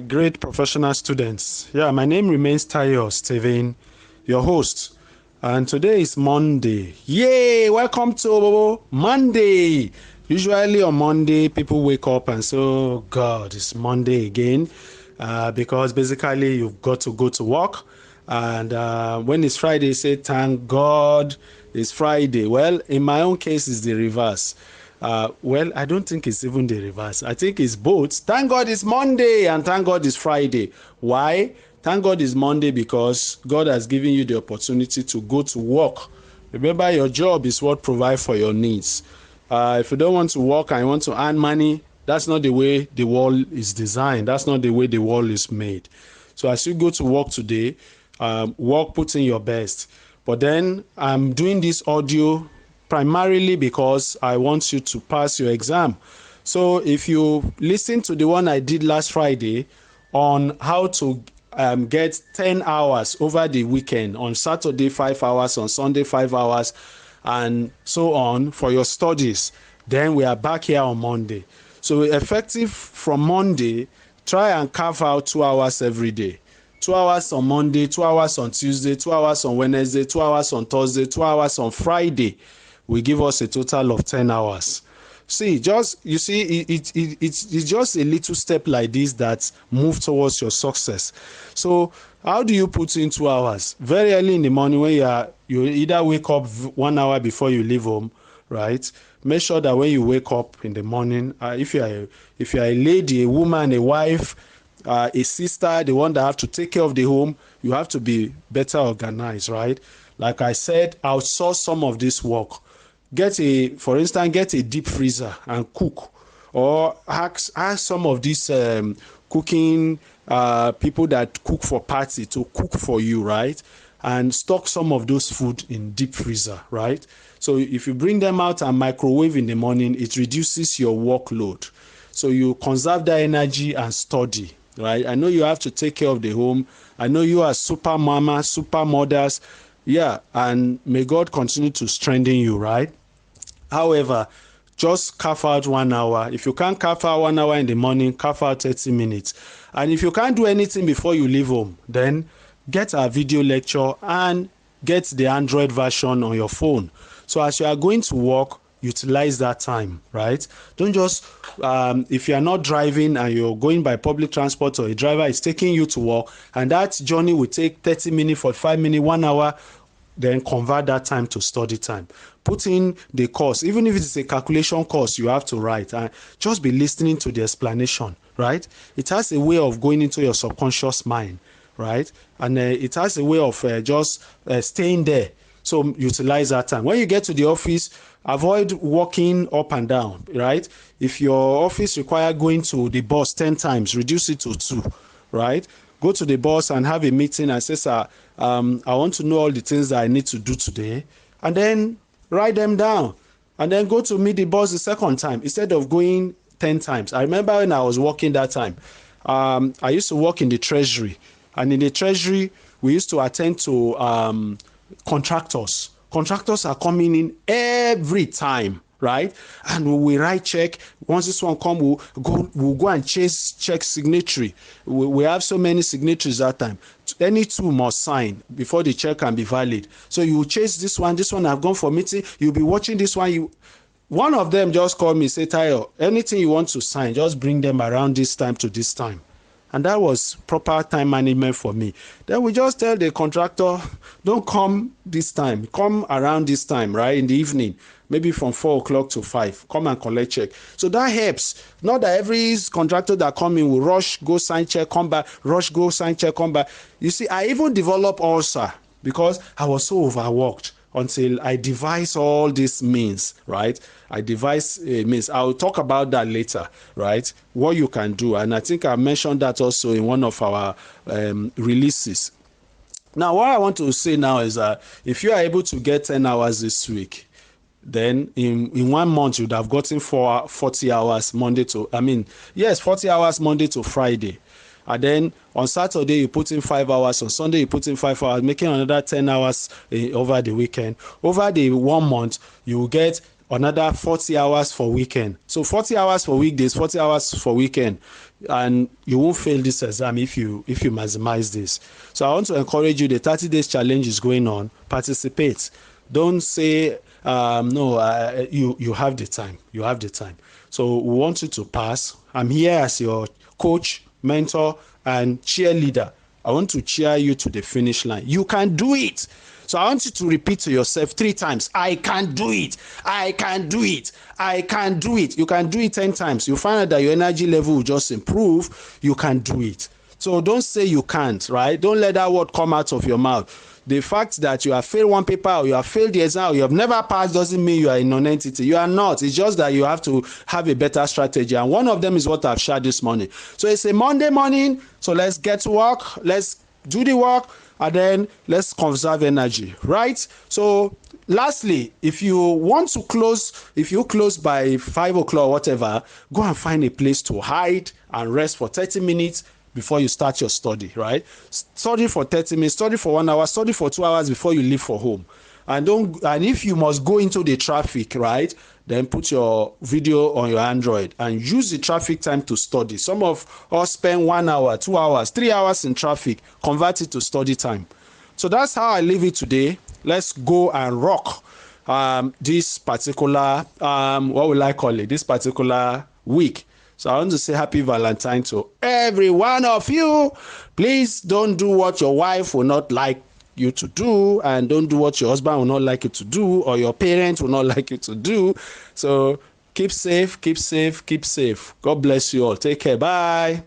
Great professional students. Yeah, my name remains Tayo Steven, your host. And today is Monday. Yay! Welcome to Monday. Usually on Monday, people wake up and say, oh God, it's Monday again. Because basically you've got to go to work. And when it's Friday, say, thank God it's Friday. Well, in my own case, it's the reverse. Well, I don't think it's even the reverse. I think it's both. Thank God it's Monday and thank God it's Friday. Why? Thank God it's Monday because God has given you the opportunity to go to work. Remember, your job is what provides for your needs. If you don't want to work and you want to earn money, that's not the way the world is designed. That's not the way the world is made. So as you go to work today, work, put in your best. But then I'm doing this audio primarily because I want you to pass your exam. So if you listen to the one I did last Friday on how to get 10 hours over the weekend, on Saturday 5 hours, on Sunday 5 hours, and so on for your studies, then we are back here on Monday. So effective from Monday, try and carve out 2 hours every day. 2 hours on Monday, 2 hours on Tuesday, 2 hours on Wednesday, 2 hours on Thursday, 2 hours on Friday will give us a total of 10 hours. See, it's just a little step like this that move towards your success. So how do you put in 2 hours? Very early in the morning when you either wake up 1 hour before you leave home, right? Make sure that when you wake up in the morning, if you are a lady, a woman, a wife, a sister, the one that have to take care of the home, you have to be better organized, right? Like I said, outsource some of this work. For instance, get a deep freezer and cook, or ask some of these cooking people that cook for party to cook for you, right? And stock some of those food in deep freezer, right? So if you bring them out and microwave in the morning, it reduces your workload. So you conserve that energy and study, right? I know you have to take care of the home. I know you are super mama, super mothers. Yeah, and may God continue to strengthen you, right? However, just carve out 1 hour. If you can't carve out 1 hour in the morning, carve out 30 minutes. And if you can't do anything before you leave home, then get a video lecture and get the Android version on your phone. So as you are going to work, utilize that time, right? Don't just, if you are not driving and you're going by public transport, or a driver is taking you to work, and that journey will take 30 minutes, 45 minutes, 1 hour, then convert that time to study time. Put in the course, even if it's a calculation course you have to write, and just be listening to the explanation, right? It has a way of going into your subconscious mind, right? And it has a way of just staying there. So utilize that time. When you get to the office, avoid walking up and down, right? If your office require going to the bus 10 times, reduce it to 2, right? Go to the boss and have a meeting and say, sir, I want to know all the things that I need to do today. And then write them down. And then go to meet the boss the second time instead of going 10 times. I remember when I was working that time, I used to work in the treasury. And in the treasury, we used to attend to contractors. Contractors are coming in every time, right? And we write check. Once this one come, we'll go and check signatory. We have so many signatories that time. Any two must sign before the check can be valid. So you chase this one have gone for meeting. You'll be watching this one. One of them just called me, say, Tayo, anything you want to sign, just bring them around this time to this time. And that was proper time management for me. Then we just tell the contractor, don't come this time, come around this time, right, in the evening, maybe from 4 o'clock to 5, come and collect check. So that helps. Not that every contractor that come in will rush, go sign check, come back, rush, go sign check, come back. You see, I even developed ulcer because I was so overworked until I devise all these means, right? I devise means. I'll talk about that later, right? What you can do. And I think I mentioned that also in one of our releases. Now, what I want to say now is that if you are able to get 10 hours this week, then in 1 month, you'd have gotten 40 hours 40 hours Monday to Friday. And then on Saturday, you put in 5 hours. On Sunday, you put in 5 hours, making another 10 hours over the weekend. Over the 1 month, you will get another 40 hours for weekend. So 40 hours for weekdays, 40 hours for weekend, and you won't fail this exam if you maximize this. So I want to encourage you. The 30 days challenge is going on. Participate. Don't say no. You have the time. You have the time. So we want you to pass. I'm here as your coach, mentor, and cheerleader. I want to cheer you to the finish line. You can do it. So I want you to repeat to yourself 3 times. I can do it. I can do it. I can do it. You can do it 10 times. You find out that your energy level will just improve. You can do it. So don't say you can't, right? Don't let that word come out of your mouth. The fact that you have failed one paper or you have failed the exam or you have never passed doesn't mean you are a non-entity. You are not. It's just that you have to have a better strategy. And one of them is what I've shared this morning. So it's a Monday morning. So let's get to work. Let's do the work. And then let's conserve energy, right? So lastly, if you want to close, if you close by 5 o'clock, whatever, go and find a place to hide and rest for 30 minutes before you start your study, right? Study for 30 minutes, study for 1 hour, study for 2 hours before you leave for home. And if you must go into the traffic, right, then put your video on your Android and use the traffic time to study. Some of us spend 1 hour, 2 hours, 3 hours in traffic, convert it to study time. So that's how I leave it today. Let's go and rock this particular, what will I call it, this particular week. So I want to say happy Valentine to every one of you. Please don't do what your wife will not like you to do, and don't do what your husband will not like you to do, or your parents will not like you to do. So keep safe, keep safe, keep safe. God bless you all. Take care. Bye.